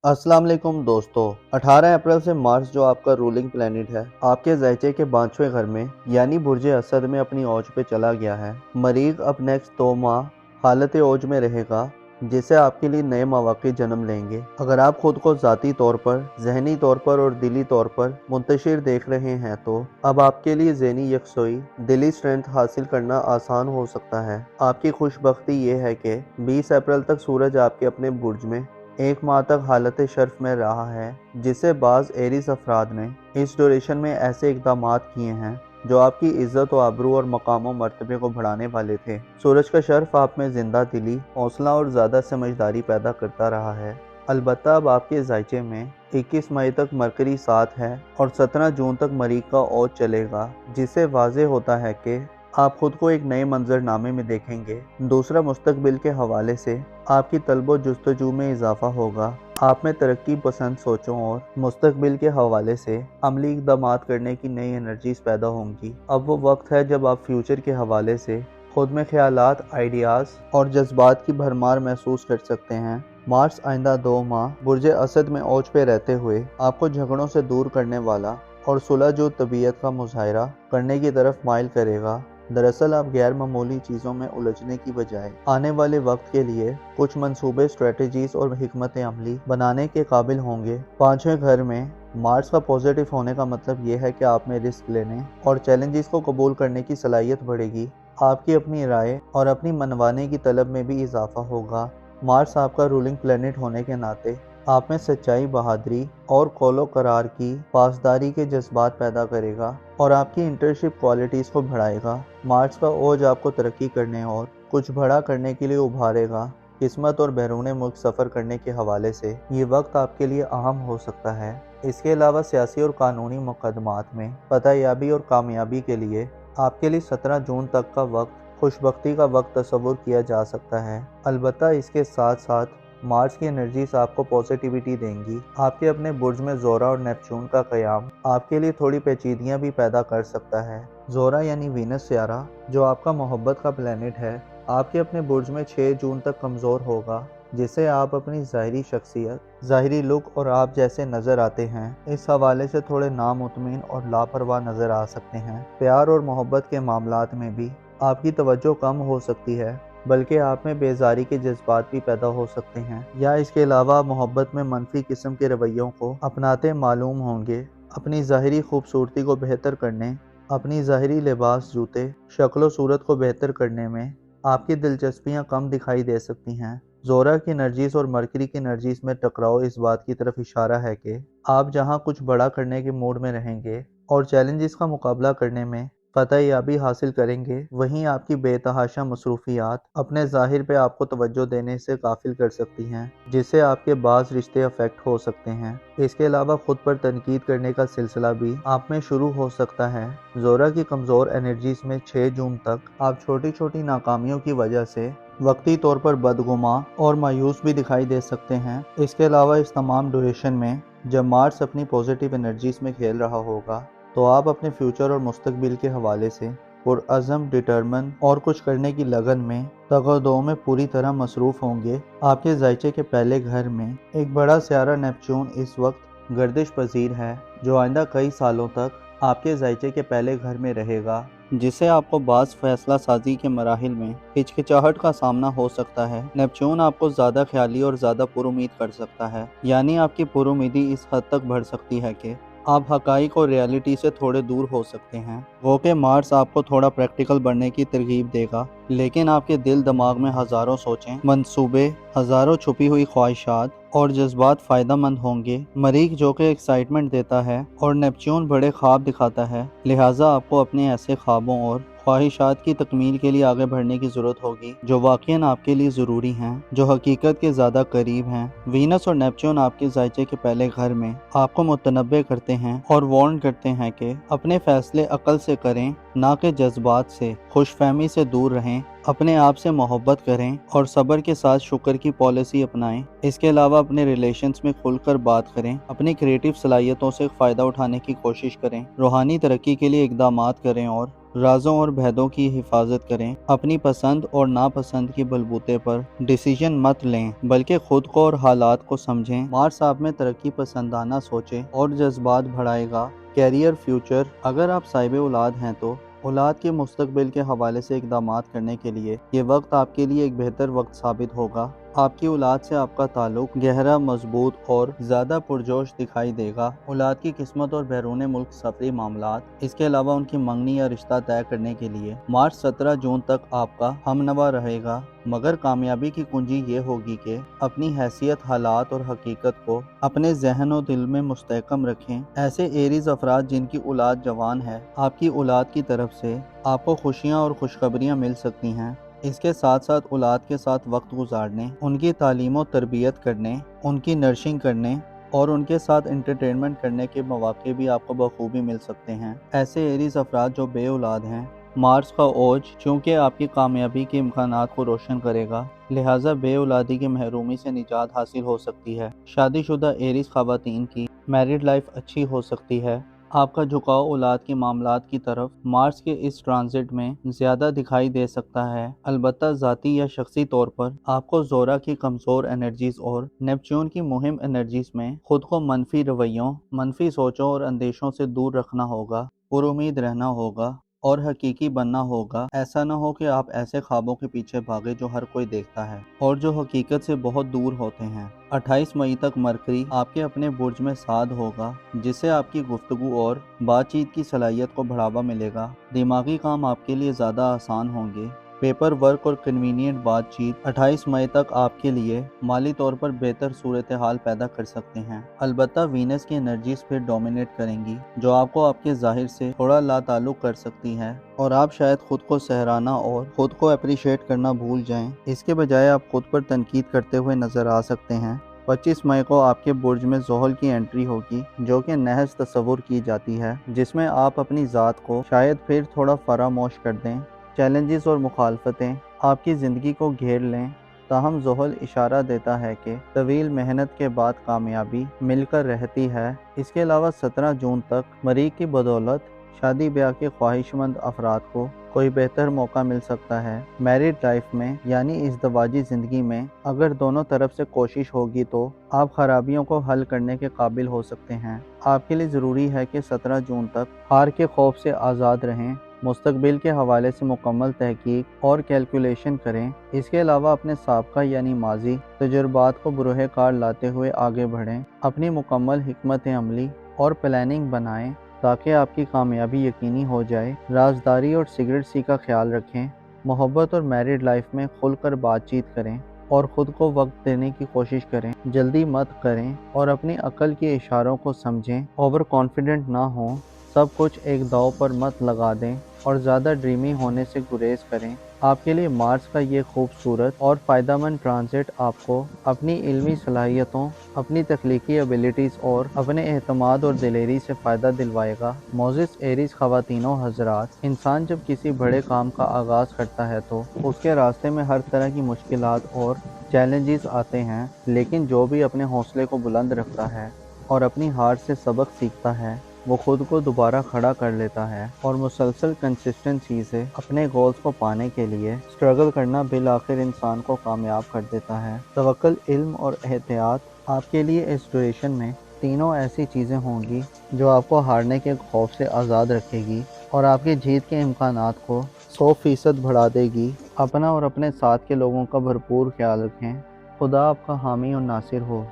अस्सलाम वालेकुम दोस्तों। 18 अप्रैल से मार्स जो आपका रूलिंग प्लेनेट है आपके ज़ायचे के 5वें घर में यानी बुर्ज असद में अपनी औज पे चला गया है। मरीख अब नेक्स्ट 2 माह हालत औज में रहेगा जिससे आपके लिए नए मौक़े जन्म लेंगे। अगर आप खुद को ज़ाती तौर पर, ज़हनी तौर पर और दिली तौर पर मुंतशिर देख रहे हैं तो अब आपके लिए ज़हनी यकसोई, दिली स्ट्रेंथ हासिल करना आसान हो सकता है। आपकी खुशबख्ती ये है कि 20 अप्रैल तक सूरज आपके अपने बुर्ज में 1 माह तक हालत शर्फ में रहा है, जिससे बाज़ एरीज अफराद ने इस ड्यूरेशन में ऐसे इक़दामात किए हैं जो आपकी इज्जत व आबरू और मकाम व मर्तबे को बढ़ाने वाले थे। सूरज का शर्फ आप में जिंदा दिली, हौसला और ज़्यादा समझदारी पैदा करता रहा है। अलबत्ता अब आपके ज़ायचे में 21 मई तक मरकरी 7 है और 17 जून तक मरीख का औज चलेगा, जिससे वाज़े होता है कि आप खुद को एक नए मंजरनामे में देखेंगे। दूसरा, मुस्तकबिल के हवाले से आपकी तलब जुस्तजू में इजाफा होगा। आप में तरक्की पसंद सोचों और मुस्तकबिल के हवाले से अमली इक़दामात करने की नई एनर्जीज पैदा होंगी। अब वो वक्त है जब आप फ्यूचर के हवाले से खुद में ख्यालात, आइडियाज़ और जज्बात की भरमार महसूस कर सकते हैं। मार्स आइंदा 2 माह बुर्ज असद में औज पे रहते हुए आपको झगड़ों से दूर करने वाला और सुलह जो तबीयत का मुजाहरा करने की तरफ माइल करेगा। दरअसल आप गैर मामूली चीज़ों में उलझने की बजाय आने वाले वक्त के लिए कुछ मंसूबे, स्ट्रेटजीज और हिकमत अमली बनाने के काबिल होंगे। 5वें घर में मार्स का पॉजिटिव होने का मतलब ये है कि आप में रिस्क लेने और चैलेंजेस को कबूल करने की सलाहियत बढ़ेगी। आपकी अपनी राय और अपनी मनवाने की तलब में भी इजाफा होगा। मार्स आपका रूलिंग प्लेनेट होने के नाते आप में सच्चाई, बहादुरी और कौलो करार की पासदारी के जज्बात पैदा करेगा और आपकी इंटर्नशिप क्वालिटीज़ को बढ़ाएगा। मार्स का ओज आपको तरक्की करने और कुछ बड़ा करने के लिए उभारेगा। किस्मत और बैरून मुल्क सफ़र करने के हवाले से ये वक्त आपके लिए अहम हो सकता है। इसके अलावा सियासी और कानूनी मुकदमात में फतहयाबी और कामयाबी के लिए आपके लिए 17 जून तक का वक्त खुशबख्ती का वक्त तस्वुर किया जा सकता है। अलबत्ता इसके साथ साथ मार्स की एनर्जीज आपको पॉजिटिविटी देंगी। आपके अपने बुर्ज में ज़ोरा और नेपच्यून का क़याम आपके लिए थोड़ी पेचीदगियाँ भी पैदा कर सकता है। ज़ोरा यानी वीनस सियारा जो आपका मोहब्बत का प्लेनेट है आपके अपने बुर्ज में 6 जून तक कमज़ोर होगा, जिससे आप अपनी ज़ाहिरी शख्सियत, ज़ाहिरी लुक और आप जैसे नज़र आते हैं इस हवाले से थोड़े नामुतमिन और लापरवाह नज़र आ सकते हैं। प्यार और मोहब्बत के मामलात में भी आपकी तवज्जो कम हो सकती है, बल्कि आप में बेजारी के जज्बात भी पैदा हो सकते हैं, या इसके अलावा मोहब्बत में मनफी किस्म के रवैयों को अपनाते मालूम होंगे। अपनी ज़ाहिरी खूबसूरती को बेहतर करने, अपनी ज़ाहिरी लिबास, जूते, शक्ल सूरत को बेहतर करने में आपकी दिलचस्पियाँ कम दिखाई दे सकती हैं। ज़ोरा की एनर्जीज और मरकरी की एनर्जीज में टकराव इस बात की तरफ इशारा है कि आप जहाँ कुछ बड़ा करने के मूड में रहेंगे और चैलेंजेस का मुकाबला करने में फतहयाबी हासिल करेंगे, वहीं आपकी बेतहाशा मसरूफियात अपने ज़ाहिर पे आपको तवज्जो देने से गाफिल कर सकती हैं, जिससे आपके बाज़ रिश्ते अफेक्ट हो सकते हैं। इसके अलावा खुद पर तनकीद करने का सिलसिला भी आप में शुरू हो सकता है। ज़ोरा की कमज़ोर एनर्जीज में 6 जून तक आप छोटी छोटी नाकामियों की वजह से वक्ती तौर पर बदगुमा और मायूस भी दिखाई दे सकते हैं। इसके अलावा इस तमाम ड्यूरेशन में जब मार्स अपनी पॉजिटिव एनर्जीज में खेल रहा होगा तो आप अपने फ्यूचर और मुस्तकबिल के हवाले से पुरअज़म, डिटरमिन और कुछ करने की लगन में तगदो में पूरी तरह मसरूफ़ होंगे। आपके ज़ायचे के पहले घर में एक बड़ा सियारा नेपच्यून इस वक्त गर्दिश पजीर है जो आइंदा कई सालों तक आपके ज़ायचे के पहले घर में रहेगा, जिससे आपको बाज़ फैसला साजी के मराहिल में हिचकिचाहट का सामना हो सकता है। नेपच्यून आपको ज़्यादा ख्याली और ज़्यादा पुरुमीद कर सकता है, यानी आपकी पुरुमीदी इस हद तक बढ़ सकती है कि आप हकाइक और रियलिटी से थोड़े दूर हो सकते हैं। वो कि मार्स आपको थोड़ा प्रैक्टिकल बनने की तरगीब देगा, लेकिन आपके दिल दिमाग में हज़ारों सोचें, मंसूबे, हज़ारों छुपी हुई ख्वाहिशात और जज्बात फ़ायदा मंद होंगे। मरीख जो कि एक्साइटमेंट देता है और नेपच्यून बड़े ख्वाब दिखाता है, लिहाजा आपको अपने ऐसे ख्वाबों और ख्वाहिशात की तकमील के लिए आगे बढ़ने की ज़रूरत होगी जो वाक़ईन आपके लिए ज़रूरी हैं, जो हकीकत के ज़्यादा करीब हैं। वीनस और नेपच्यून आपके ज़ायचे के पहले घर में आपको मुतनब्बे करते हैं और वार्न करते हैं कि अपने फ़ैसले अक्ल से करें, ना कि जज्बात से। खुशफहमी से दूर रहें رہیں، اپنے آپ سے محبت کریں اور صبر کے ساتھ شکر کی پالیسی اپنائیں۔ اس کے علاوہ اپنے ریلیشنز میں کھل کر بات کریں، اپنی کریٹیو صلاحیتوں سے فائدہ اٹھانے کی کوشش کریں، روحانی ترقی کے لیے اقدامات کریں اور رازوں اور بھیدوں کی حفاظت کریں۔ اپنی پسند اور ناپسند کی بلبوتے پر ڈیسیژن مت لیں بلکہ خود کو اور حالات کو سمجھیں۔ مارس آپ میں ترقی پسندانہ سوچیں اور جذبات بڑھائے گا۔ کیریئر فیوچر، اگر آپ صاحب اولاد ہیں تو اولاد کے مستقبل کے حوالے سے اقدامات کرنے کے لیے یہ وقت آپ کے لیے ایک بہتر وقت ثابت ہوگا۔ آپ کی اولاد سے آپ کا تعلق گہرا، مضبوط اور زیادہ پرجوش دکھائی دے گا۔ اولاد کی قسمت اور بیرون ملک سفری معاملات، اس کے علاوہ ان کی منگنی یا رشتہ طے کرنے کے لیے مارچ 17 جون تک آپ کا ہمنوا رہے گا، مگر کامیابی کی کنجی یہ ہوگی کہ اپنی حیثیت، حالات اور حقیقت کو اپنے ذہن و دل میں مستحکم رکھیں۔ ایسے ایریز افراد جن کی اولاد جوان ہے، آپ کی اولاد کی طرف سے آپ کو خوشیاں اور خوشخبریاں مل سکتی ہیں۔ اس کے ساتھ ساتھ اولاد کے ساتھ وقت گزارنے، ان کی تعلیم و تربیت کرنے، ان کی نرشنگ کرنے اور ان کے ساتھ انٹرٹینمنٹ کرنے کے مواقع بھی آپ کو بخوبی مل سکتے ہیں۔ ایسے ایریز افراد جو بے اولاد ہیں، مارس کا اوج چونکہ آپ کی کامیابی کے امکانات کو روشن کرے گا، لہٰذا بے اولادی کی محرومی سے نجات حاصل ہو سکتی ہے۔ شادی شدہ ایریز خواتین کی میرڈ لائف اچھی ہو سکتی ہے۔ آپ کا جھکاؤ اولاد کے معاملات کی طرف مارس کے اس ٹرانزٹ میں زیادہ دکھائی دے سکتا ہے، البتہ ذاتی یا شخصی طور پر آپ کو زورا کی کمزور انرجیز اور نیپچون کی مہم انرجیز میں خود کو منفی رویوں، منفی سوچوں اور اندیشوں سے دور رکھنا ہوگا، پر امید رہنا ہوگا اور حقیقی بننا ہوگا۔ ایسا نہ ہو کہ آپ ایسے خوابوں کے پیچھے بھاگے جو ہر کوئی دیکھتا ہے اور جو حقیقت سے بہت دور ہوتے ہیں۔ 28 مئی تک مرکری آپ کے اپنے برج میں سعاد ہوگا، جس سے آپ کی گفتگو اور بات چیت کی صلاحیت کو بڑھاوا ملے گا۔ دماغی کام آپ کے لیے زیادہ آسان ہوں گے۔ پیپر ورک اور کنوینینٹ بات چیت 28 مئی تک آپ کے لیے مالی طور پر بہتر صورتحال پیدا کر سکتے ہیں، البتہ وینس کی انرجیز پھر ڈومینیٹ کریں گی، جو آپ کو آپ کے ظاہر سے تھوڑا لا تعلق کر سکتی ہے اور آپ شاید خود کو سہرانا اور خود کو اپریشیٹ کرنا بھول جائیں۔ اس کے بجائے آپ خود پر تنقید کرتے ہوئے نظر آ سکتے ہیں۔ 25 مئی کو آپ کے برج میں زحل کی انٹری ہوگی، جو کہ نحس تصور کی جاتی ہے، جس میں آپ اپنی ذات کو شاید پھر تھوڑا فراموش کر دیں۔ چیلنجز اور مخالفتیں آپ کی زندگی کو گھیر لیں، تاہم زحل اشارہ دیتا ہے کہ طویل محنت کے بعد کامیابی مل کر رہتی ہے۔ اس کے علاوہ 17 جون تک مریخ کی بدولت شادی بیاہ کے خواہش مند افراد کو کوئی بہتر موقع مل سکتا ہے۔ میرڈ لائف میں یعنی ازدواجی زندگی میں اگر دونوں طرف سے کوشش ہوگی تو آپ خرابیوں کو حل کرنے کے قابل ہو سکتے ہیں۔ آپ کے لیے ضروری ہے کہ 17 جون تک ہار کے خوف سے آزاد رہیں، مستقبل کے حوالے سے مکمل تحقیق اور کیلکولیشن کریں۔ اس کے علاوہ اپنے سابقہ یعنی ماضی تجربات کو بروئے کار لاتے ہوئے آگے بڑھیں، اپنی مکمل حکمت عملی اور پلاننگ بنائیں تاکہ آپ کی کامیابی یقینی ہو جائے۔ رازداری اور سیکریٹسی کا خیال رکھیں، محبت اور میرڈ لائف میں کھل کر بات چیت کریں اور خود کو وقت دینے کی کوشش کریں، جلدی مت کریں اور اپنی عقل کے اشاروں کو سمجھیں، اوور کانفیڈنٹ نہ ہوں، سب کچھ ایک داؤ پر مت لگا دیں اور زیادہ ڈریمی ہونے سے گریز کریں۔ آپ کے لیے مارس کا یہ خوبصورت اور فائدہ مند ٹرانزٹ آپ کو اپنی علمی صلاحیتوں، اپنی تخلیقی ایبیلٹیز اور اپنے اعتماد اور دلیری سے فائدہ دلوائے گا۔ معزز ایریز خواتین و حضرات، انسان جب کسی بڑے کام کا آغاز کرتا ہے تو اس کے راستے میں ہر طرح کی مشکلات اور چیلنجز آتے ہیں، لیکن جو بھی اپنے حوصلے کو بلند رکھتا ہے اور اپنی ہار سے سبق سیکھتا ہے، وہ خود کو دوبارہ کھڑا کر لیتا ہے اور مسلسل کنسسٹنسی سے اپنے گولز کو پانے کے لیے سٹرگل کرنا بالآخر انسان کو کامیاب کر دیتا ہے۔ توکل، علم اور احتیاط آپ کے لیے اس ڈیوریشن میں تینوں ایسی چیزیں ہوں گی جو آپ کو ہارنے کے خوف سے آزاد رکھے گی اور آپ کی جیت کے امکانات کو 100% بڑھا دے گی۔ اپنا اور اپنے ساتھ کے لوگوں کا بھرپور خیال رکھیں۔ خدا آپ کا حامی اور ناصر ہو۔